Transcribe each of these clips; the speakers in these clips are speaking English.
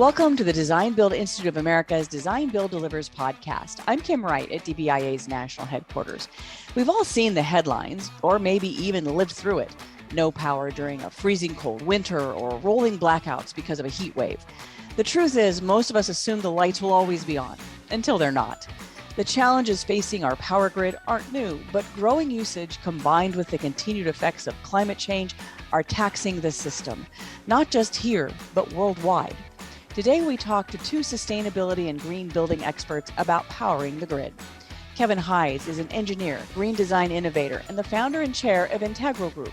Welcome to the Design Build Institute of America's Design Build Delivers podcast. I'm Kim Wright at DBIA's national headquarters. We've all seen the headlines, or maybe even lived through it. No power during a freezing cold winter or rolling blackouts because of a heat wave. The truth is, most of us assume the lights will always be on, until they're not. The challenges facing our power grid aren't new, but growing usage combined with the continued effects of climate change are taxing the system, not just here, but worldwide. Today, we talk to two sustainability and green building experts about powering the grid. Kevin Hydes is an engineer, green design innovator, and the founder and chair of Integral Group.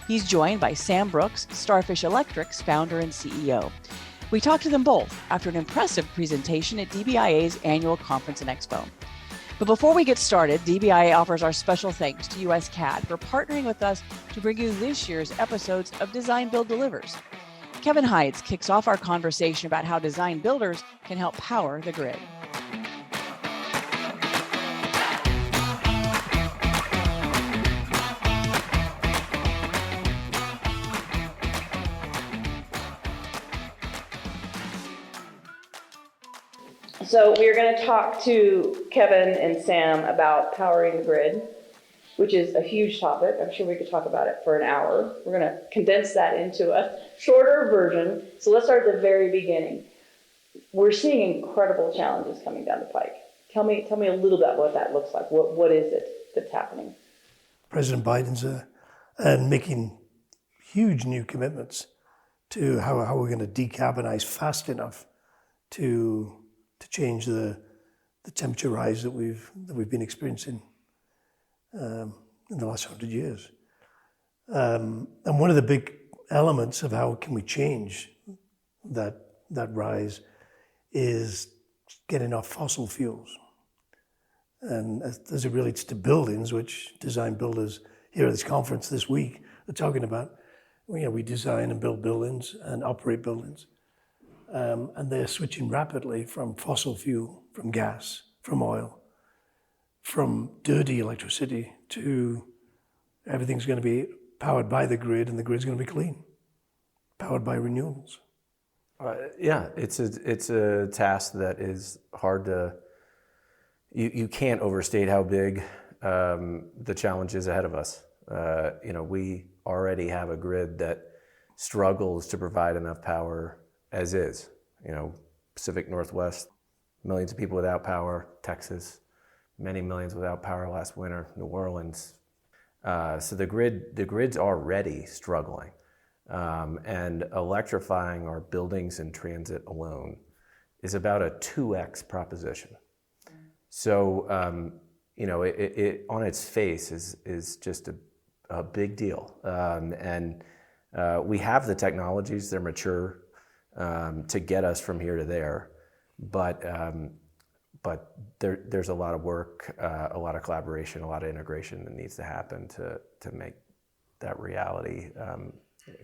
He's joined by Sam Brooks, Starfish Electric's founder and CEO. We talked to them both after an impressive presentation at DBIA's annual conference and expo. But before we get started, DBIA offers our special thanks to US CAD for partnering with us to bring you this year's episodes of Design Build Delivers. Kevin Hydes kicks off our conversation about how design builders can help power the grid. So we're going to talk to Kevin and Sam about powering the grid, which is a huge topic. I'm sure we could talk about it for an hour. We're going to condense that into a shorter version. So let's start at the very beginning. We're seeing incredible challenges coming down the pike. Tell me a little bit what that looks like. What is it that's happening? President Biden's making huge new commitments to how we're going to decarbonize fast enough to change the temperature rise that we've been experiencing in the last 100 years. And one of the big elements of how can we change that rise is getting off fossil fuels. And as it relates to buildings, which design builders here at this conference this week are talking about, we design and build buildings and operate buildings. And they're switching rapidly from fossil fuel, from gas, from oil, from dirty electricity to everything's going to be powered by the grid, and the grid's going to be clean, powered by renewables. Yeah, it's a task that is hard to. You can't overstate how big the challenge is ahead of us. We already have a grid that struggles to provide enough power as is. Pacific Northwest, millions of people without power. Texas, many millions without power last winter. New Orleans. So the grid's already struggling, and electrifying our buildings and transit alone is about a 2x proposition. So it on its face is just a big deal, and we have the technologies. They're mature to get us from here to there, but there's a lot of work, a lot of collaboration, a lot of integration that needs to happen to make that reality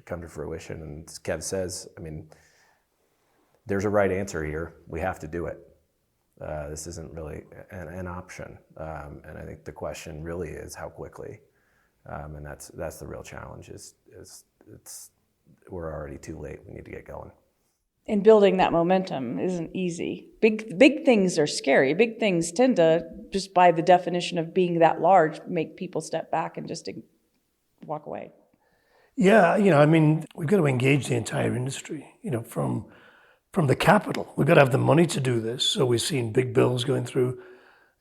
come to fruition. And as Kev says, there's a right answer here. We have to do it. This isn't really an option, and I think the question really is how quickly, and that's the real challenge. Is we're already too late. We need to get going. And building that momentum isn't easy. Big things are scary. Big things tend to, just by the definition of being that large, make people step back and just walk away. Yeah, we've got to engage the entire industry, from the capital. We've got to have the money to do this. So we're seeing big bills going through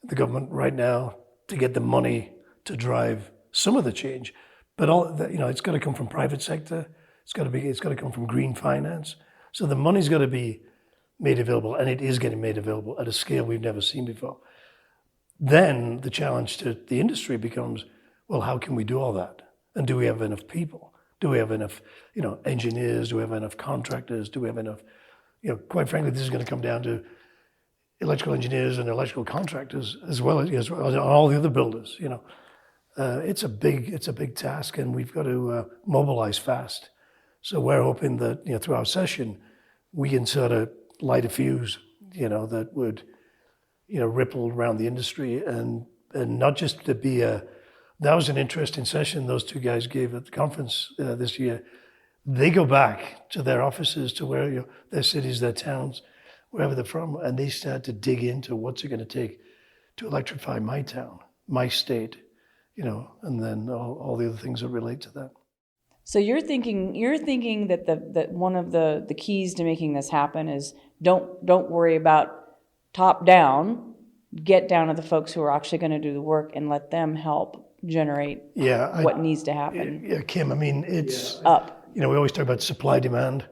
the government right now to get the money to drive some of the change. But it's got to come from private sector. It's got to come from green finance. So the money's got to be made available, and it is getting made available at a scale we've never seen before. Then the challenge to the industry becomes, well, how can we do all that? And do we have enough people? Do we have enough, engineers? Do we have enough contractors? Do we have enough, quite frankly, this is going to come down to electrical engineers and electrical contractors as well as all the other builders. It's a big task, and we've got to mobilize fast. So we're hoping that, through our session, we can sort of light a fuse, that would, ripple around the industry, and not just to be that was an interesting session those two guys gave at the conference this year. they go back to their offices, to where their cities, their towns, wherever they're from, and they start to dig into what's it going to take to electrify my town, my state, and then all the other things that relate to that. So you're thinking that that one of the keys to making this happen is don't worry about top down, get down to the folks who are actually going to do the work and let them help generate what needs to happen. Yeah, Kim, I mean, it's up. We always talk about supply demand.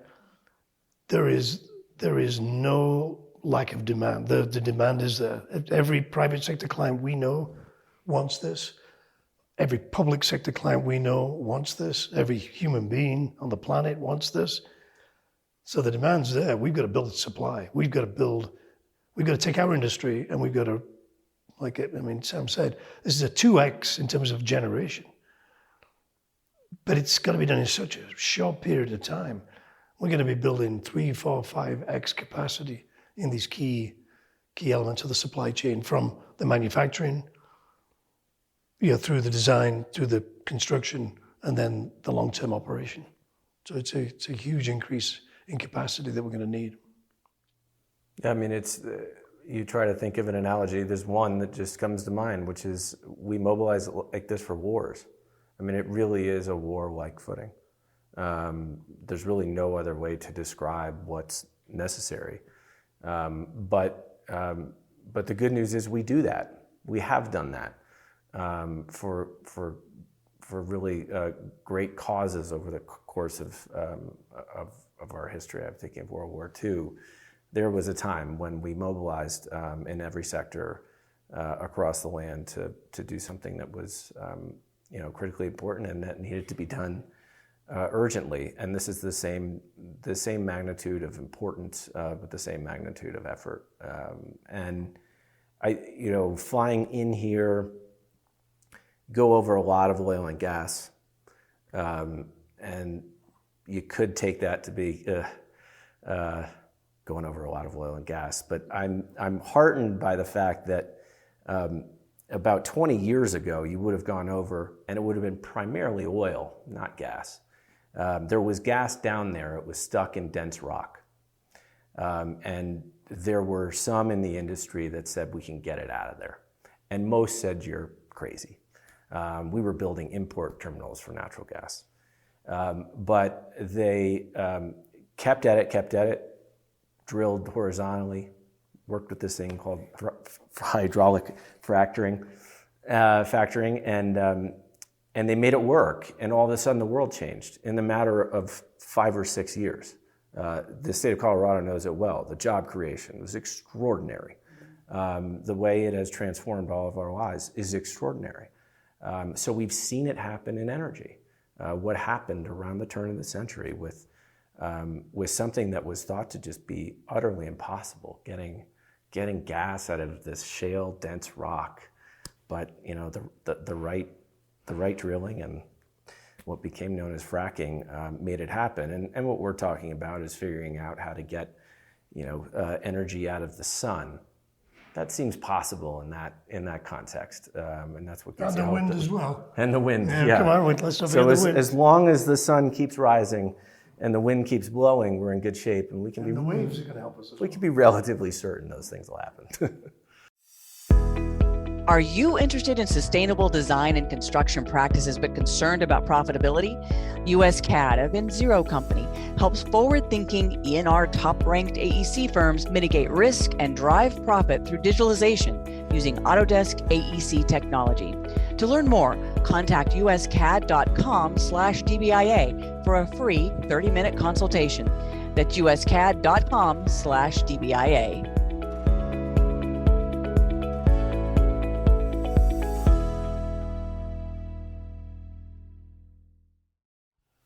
There is no lack of demand. The demand is there. Every private sector client we know wants this. Every public sector client we know wants this. Every human being on the planet wants this. So the demand's there. We've got to build supply. We've got to take our industry and we've got to, Sam said, this is a 2x in terms of generation. But it's got to be done in such a short period of time. We're going to be building 3, 4, 5x capacity in these key elements of the supply chain, from the manufacturing, through the design, through the construction, and then the long-term operation. So it's a huge increase in capacity that we're going to need. Yeah, I mean, you try to think of an analogy. There's one that just comes to mind, which is we mobilize like this for wars. I mean, it really is a war-like footing. There's really no other way to describe what's necessary. But the good news is we do that. We have done that for really great causes over the course of our history. I'm thinking of World War II. There was a time when we mobilized in every sector across the land to do something that was critically important and that needed to be done urgently. And this is the same magnitude of importance, but the same magnitude of effort. And flying in here, go over a lot of oil and gas, and you could take that to be going over a lot of oil and gas. But I'm heartened by the fact that about 20 years ago, you would have gone over, and it would have been primarily oil, not gas. There was gas down there. It was stuck in dense rock. And there were some in the industry that said, we can get it out of there. And most said, you're crazy. We were building import terminals for natural gas. But they kept at it, drilled horizontally, worked with this thing called hydraulic fracturing, and they made it work. And all of a sudden, the world changed in the matter of 5 or 6 years. The state of Colorado knows it well. The job creation was extraordinary. The way it has transformed all of our lives is extraordinary. So we've seen it happen in energy. What happened around the turn of the century with something that was thought to just be utterly impossible, getting gas out of this shale, dense rock, but the right drilling and what became known as fracking made it happen. And what we're talking about is figuring out how to get energy out of the sun. That seems possible in that context, and that's what gives you hope. And the wind as well. And the wind, yeah. Come on, let's not forget the wind. As long as the sun keeps rising and the wind keeps blowing, we're in good shape, and we can the waves are going to help us. We can be relatively certain those things will happen. Are you interested in sustainable design and construction practices but concerned about profitability? USCAD, a N0 company, helps forward-thinking ENR top-ranked AEC firms mitigate risk and drive profit through digitalization using Autodesk AEC technology. To learn more, contact uscad.com/DBIA for a free 30-minute consultation. That's uscad.com/DBIA.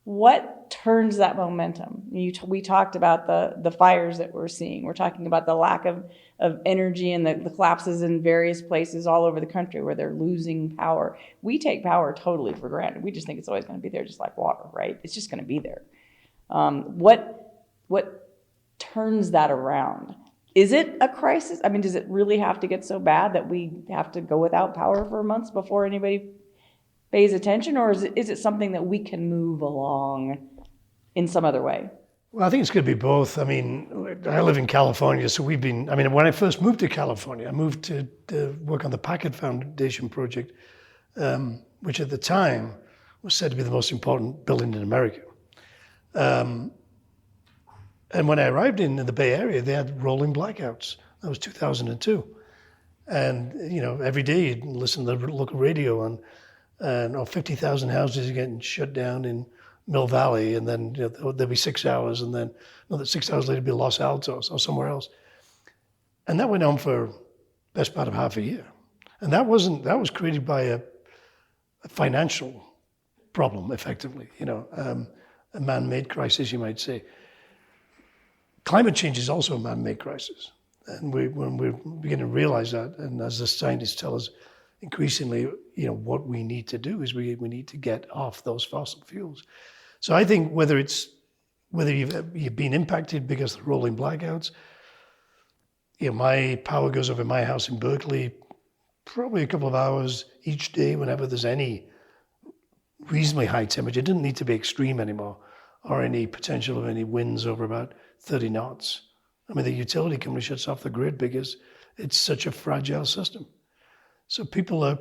What turns that momentum? We talked about the fires that we're seeing. We're talking about the lack of energy and the collapses in various places all over the country where they're losing power. We take power totally for granted. We just think it's always going to be there, just like water, right? It's just going to be there. What turns that around? Is it a crisis? I mean, does it really have to get so bad that we have to go without power for months before anybody pays attention, or is it something that we can move along in some other way? Well, I think it's going to be both. I mean, I live in California, so when I first moved to California, I moved to work on the Packard Foundation project, which at the time was said to be the most important building in America. And when I arrived in the Bay Area, they had rolling blackouts. That was 2002. And, every day you'd listen to the local radio and 50,000 houses are getting shut down in Mill Valley, and then there'll be 6 hours, and then another 6 hours later it'll be Los Altos or somewhere else. And that went on for best part of half a year. And that was created by a financial problem, effectively, a man-made crisis, you might say. Climate change is also a man-made crisis. And when we're beginning to realize that, and as the scientists tell us increasingly, what we need to do is we need to get off those fossil fuels. So I think whether you've been impacted because of the rolling blackouts, my power goes over my house in Berkeley probably a couple of hours each day whenever there's any reasonably high temperature. It didn't need to be extreme anymore, or any potential of any winds over about 30 knots. I mean, the utility company shuts off the grid because it's such a fragile system. So people are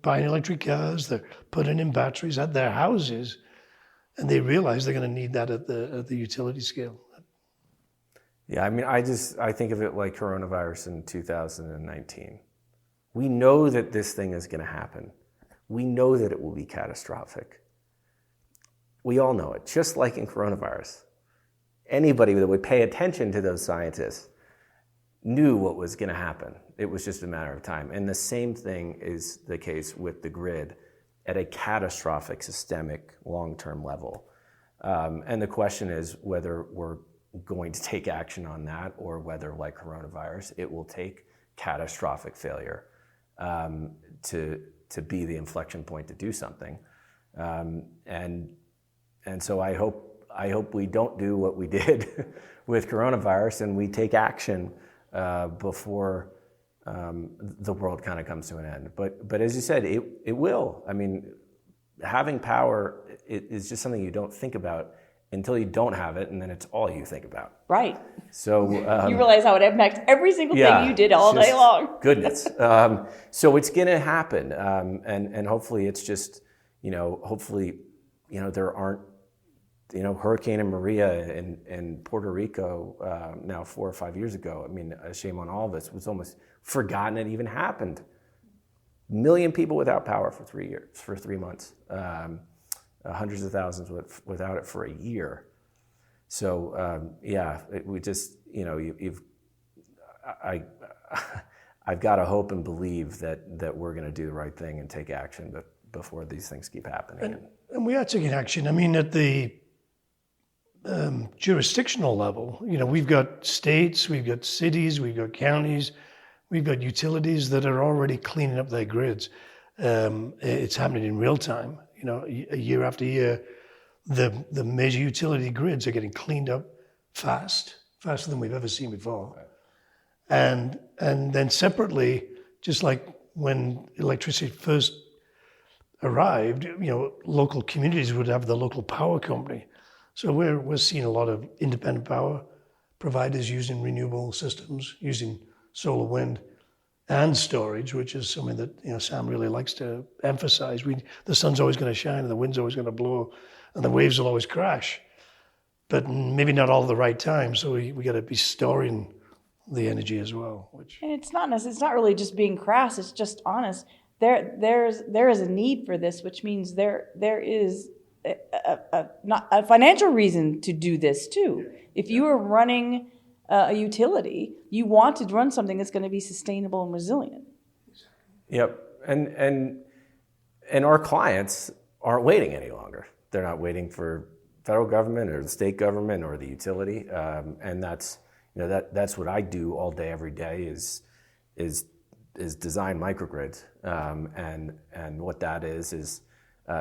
buying electric cars, they're putting in batteries at their houses, and they realize they're going to need that at the utility scale. Yeah, I mean, I think of it like coronavirus in 2019. We know that this thing is going to happen. We know that it will be catastrophic. We all know it, just like in coronavirus. Anybody that would pay attention to those scientists knew what was going to happen. It was just a matter of time. And the same thing is the case with the grid at a catastrophic, systemic, long-term level. And the question is whether we're going to take action on that, or whether, like coronavirus, it will take catastrophic failure to be the inflection point to do something. And so I hope we don't do what we did with coronavirus, and we take action before the world kind of comes to an end. But as you said, it will. I mean, having power is just something you don't think about until you don't have it, and then it's all you think about. Right. So you realize how it impacts every single thing you did all day long. Goodness. So it's going to happen, and hopefully it's just, hopefully, there aren't, Hurricane Maria in Puerto Rico now 4 or 5 years ago. I mean, shame on all of us. It was almost forgotten it even happened. 1 million people without power for 3 months. Hundreds of thousands without it for a year. So we just, I've got to hope and believe that we're going to do the right thing and take action before these things keep happening. And we are taking action. I mean, at the jurisdictional level, we've got states, we've got cities, we've got counties, we've got utilities that are already cleaning up their grids. It's happening in real time. Year after year, the major utility grids are getting cleaned up faster than we've ever seen before. And then separately, just like when electricity first arrived, local communities would have the local power company. So we're seeing a lot of independent power providers using renewable systems, using solar, wind, and storage, which is something that Sam really likes to emphasize. The sun's always going to shine, and the wind's always going to blow, and the waves will always crash, but maybe not all at the right time. So we got to be storing the energy as well. And it's not really just being crass. It's just honest. There is a need for this, which means there is a financial reason to do this too. If you are running a utility, you want to run something that's going to be sustainable and resilient. Yep, and our clients aren't waiting any longer. They're not waiting for federal government or the state government or the utility, and that's what I do all day, every day is design microgrids, and what that is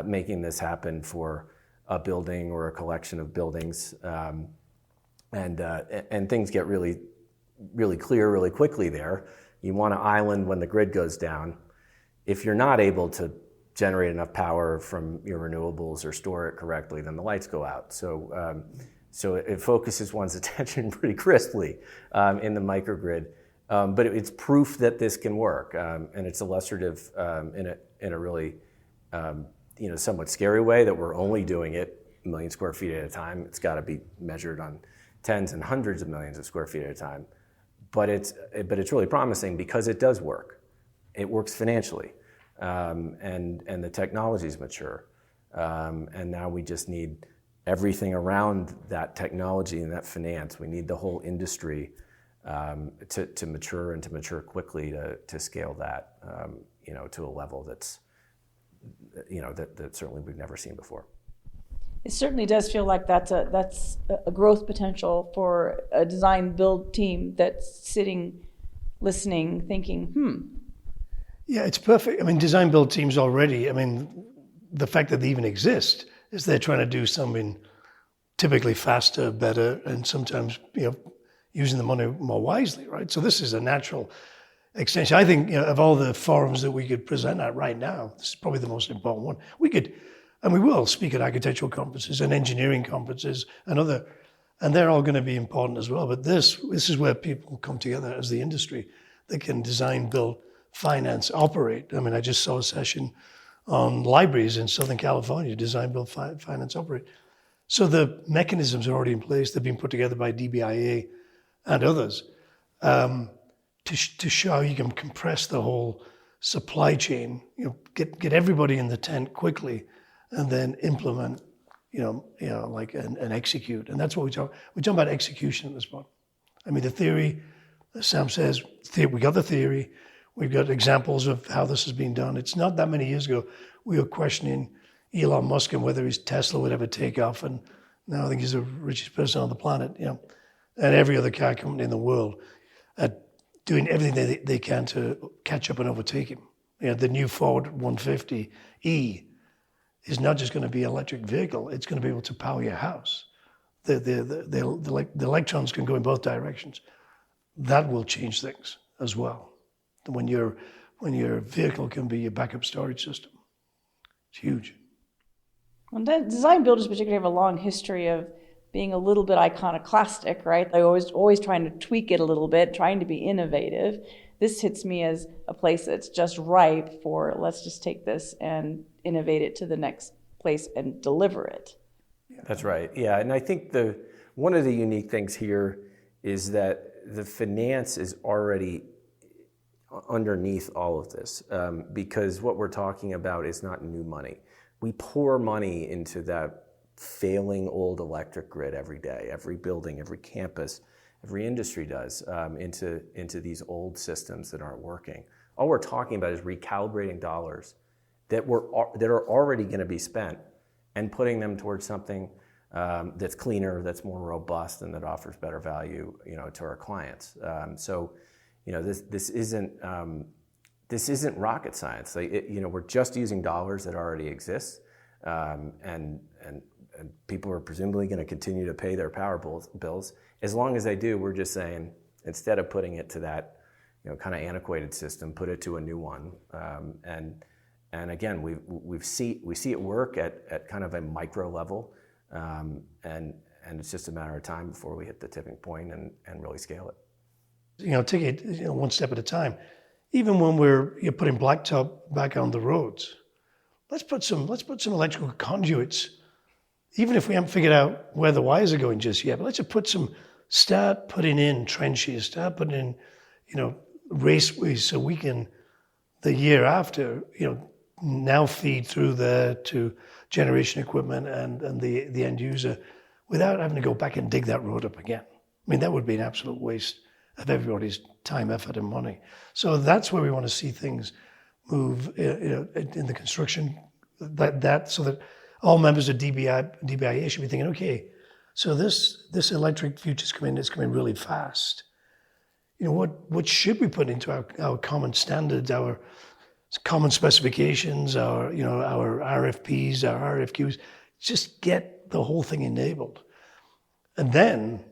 making this happen for a building or a collection of buildings. And things get really, really clear really quickly there. You want an island when the grid goes down. If you're not able to generate enough power from your renewables or store it correctly, then the lights go out. So it focuses one's attention pretty crisply in the microgrid. But it's proof that this can work, and it's illustrative in a really somewhat scary way that we're only doing it a million square feet at a time. It's got to be measured on tens and hundreds of millions of square feet at a time. But it's really promising because it does work. It works financially, and the technology is mature, and now we just need everything around that technology and that finance. We need the whole industry to mature and to mature quickly to scale that to a level that's that certainly we've never seen before. It certainly does feel like that's a growth potential for a design build team that's sitting, listening, thinking, Yeah, it's perfect. I mean, design build teams already, the fact that they even exist is they're trying to do something typically faster, better, and sometimes, using the money more wisely, right? So this is a natural extension. I think, of all the forums that we could present at right now, this is probably the most important one. We could, and we will speak at architectural conferences and engineering conferences and they're all going to be important as well. But this is where people come together as the industry that can design, build, finance, operate. I just saw a session on libraries in Southern California, design, build, finance, operate. So the mechanisms are already in place. They've been put together by DBIA and others to show how you can compress the whole supply chain, get everybody in the tent quickly, and then implement, and execute. And that's what we talk about execution at this point. The theory, as Sam says, we got the theory. We've got examples of how this has been done. It's not that many years ago we were questioning Elon Musk and whether his Tesla would ever take off, and now I think he's the richest person on the planet, and every other car company in the world are doing everything they can to catch up and overtake him. The new Ford 150E is not just going to be an electric vehicle, it's going to be able to power your house. The electrons can go in both directions. That will change things as well. When your vehicle can be your backup storage system. It's huge. Well, design builders particularly have a long history of being a little bit iconoclastic, right? They're always trying to tweak it a little bit, trying to be innovative. This hits me as a place that's just ripe for, let's just take this and innovate it to the next place and deliver it. That's right. Yeah, and I think one of the unique things here is that the finance is already underneath all of this, because what we're talking about is not new money. We pour money into that failing old electric grid every day, every building, every campus, every industry does, into these old systems that aren't working. All we're talking about is recalibrating dollars that are already going to be spent and putting them towards something that's cleaner, that's more robust, and that offers better value, to our clients. This isn't rocket science. We're just using dollars that already exist, and people are presumably going to continue to pay their power bills. As long as they do, we're just saying, instead of putting it to that, kind of antiquated system, put it to a new one. And again, we see it work at kind of a micro level, and it's just a matter of time before we hit the tipping point and really scale it. Take it one step at a time. Even when you're putting blacktop back on the roads, let's put some electrical conduits. Even if we haven't figured out where the wires are going just yet, but let's just start putting in trenches, start putting in, raceways, so we can, the year after, now feed through there to generation equipment and the end user without having to go back and dig that road up again. That would be an absolute waste of everybody's time, effort, and money. So that's where we want to see things move in the construction, so that all members of DBIA should be thinking, okay, so this electric future's coming really fast. What should we put into our common standards, our common specifications, our RFPs, our RFQs, just get the whole thing enabled. And then,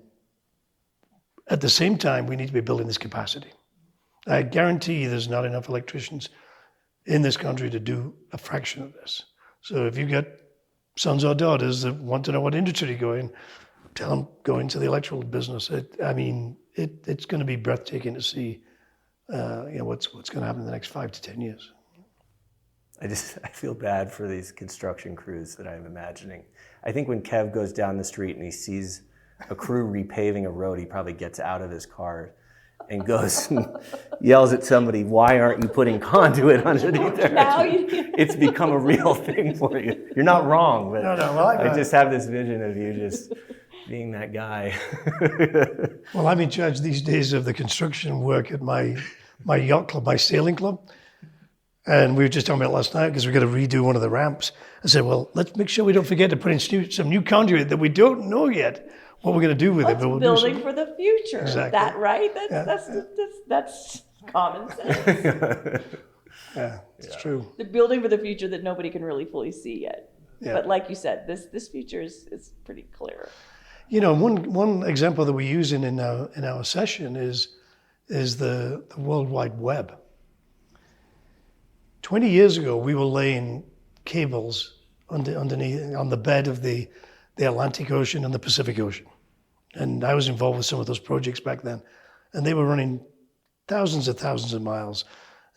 at the same time, we need to be building this capacity. I guarantee there's not enough electricians in this country to do a fraction of this. So if you get sons or daughters that want to know what industry to go in, tell them go into the electrical business. It's going to be breathtaking to see what's going to happen in the next 5 to 10 years. I feel bad for these construction crews that I'm imagining. I think when Kev goes down the street and he sees a crew repaving a road, he probably gets out of his car and goes and yells at somebody, "Why aren't you putting conduit underneath there?" It's become a real thing for you. You're not wrong, but I just have this vision of you just being that guy. Well, I'm in charge these days of the construction work at my yacht club, my sailing club. And we were just talking about it last night because we're going to redo one of the ramps. I said, well, let's make sure we don't forget to put in some new conduit that we don't know yet what we're going to do with it. But we'll building for the future. Exactly. That right? That's common sense. It's true. The building for the future that nobody can really fully see yet. Yeah. But like you said, this future is pretty clear. One example that we use in our session is the World Wide Web. 20 years ago, we were laying cables underneath on the bed of the Atlantic Ocean and the Pacific Ocean. And I was involved with some of those projects back then. And they were running thousands of miles.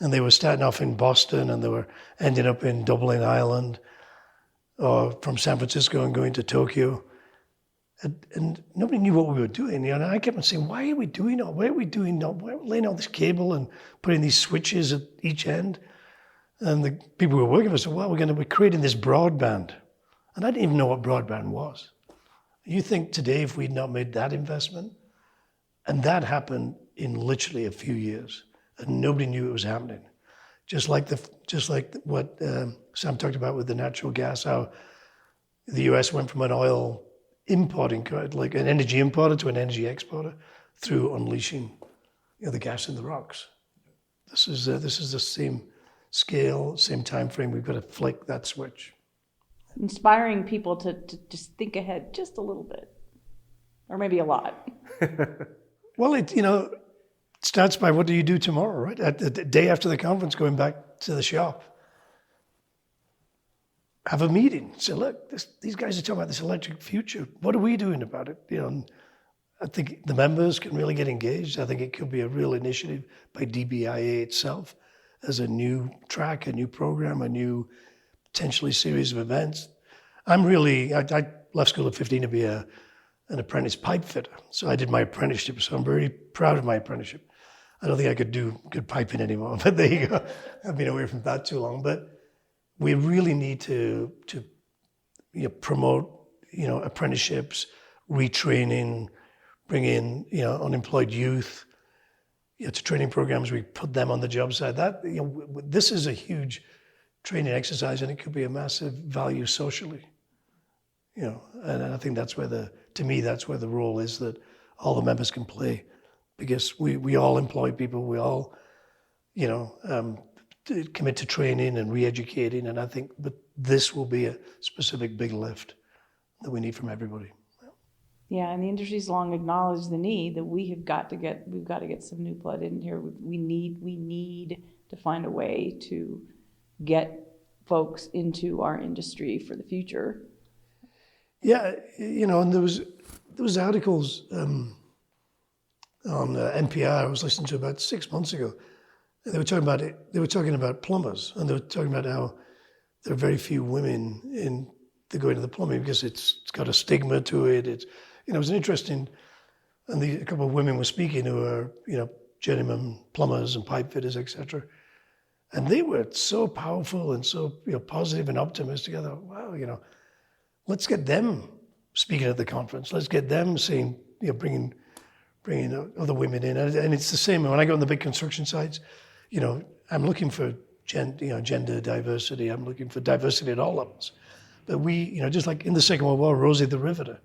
And they were starting off in Boston and they were ending up in Dublin, Ireland, or from San Francisco and going to Tokyo. And nobody knew what we were doing. And I kept on saying, why are we doing all? Why are we laying all this cable and putting these switches at each end? And the people who were working with us said, well, we're creating this broadband. And I didn't even know what broadband was. You think today, if we'd not made that investment, and that happened in literally a few years, and nobody knew it was happening. Just like what Sam talked about with the natural gas, how the US went from an oil importing, like an energy importer to an energy exporter through unleashing the gas in the rocks. This is the same scale, same time frame. We've got to flick that switch. Inspiring people to just think ahead just a little bit, or maybe a lot. Well, it starts by what do you do tomorrow, right? At the day after the conference, going back to the shop, have a meeting. Say, look, these guys are talking about this electric future. What are we doing about it? And I think the members can really get engaged. I think it could be a real initiative by DBIA itself as a new track, a new program, a new potentially series of events. I left school at 15 to be an apprentice pipe fitter. So I did my apprenticeship. So I'm very proud of my apprenticeship. I don't think I could do good piping anymore, but there you go. I've been away from that too long. But we really need to promote, apprenticeships, retraining, bring in, unemployed youth, to training programs. We put them on the job side. This is a huge training exercise, and it could be a massive value socially. And I think that's where that's where the role is that all the members can play, because we all employ people, we all, commit to training and re-educating, and I think that this will be a specific big lift that we need from everybody. Yeah, and the industry's long acknowledged the need that we've got to get some new blood in here. We need to find a way to get folks into our industry for the future. Yeah, and there was articles on NPR I was listening to about 6 months ago. They were talking about it. They were talking about plumbers, and they were talking about how there are very few women that go into the plumbing because it's got a stigma to it. It was an interesting, and a couple of women were speaking who are journeyman plumbers and pipe fitters, etc. And they were so powerful and so positive and optimistic. I thought, wow, let's get them speaking at the conference. Let's get them saying, bringing other women in. And it's the same when I go on the big construction sites. I'm looking for gender diversity. I'm looking for diversity at all levels. But we, just like in the Second World War, Rosie the Riveter.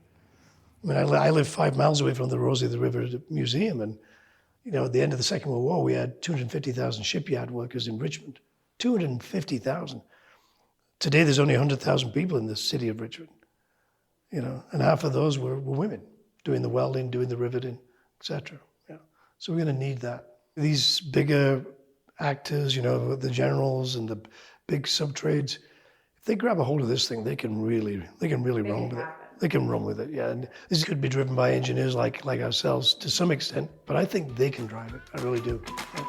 I mean, I live 5 miles away from the Rosie the Riveter Museum, and at the end of the Second World War, we had 250,000 shipyard workers in Richmond. 250,000. Today, there's only 100,000 people in the city of Richmond. And half of those were women doing the welding, doing the riveting, etc. So we're going to need that. These bigger actors, the generals and the big sub-trades, if they grab a hold of this thing, they can really run with it. They can run with it, yeah. And this could be driven by engineers like ourselves to some extent, but I think they can drive it. I really do. Yeah.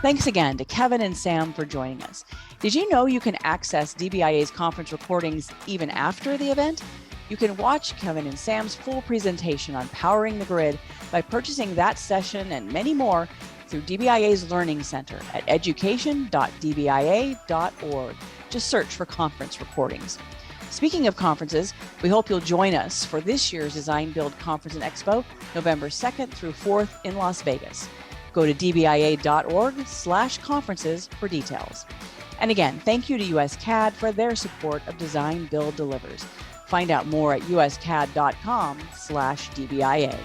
Thanks again to Kevin and Sam for joining us. Did you know you can access DBIA's conference recordings even after the event? You can watch Kevin and Sam's full presentation on powering the grid by purchasing that session and many more through DBIA's Learning Center at education.dbia.org. Just search for conference recordings. Speaking of conferences, we hope you'll join us for this year's Design Build Conference and Expo, November 2nd through 4th in Las Vegas. Go to dbia.org/conferences for details. And again, thank you to US CAD for their support of Design Build Delivers. Find out more at uscad.com/DBIA.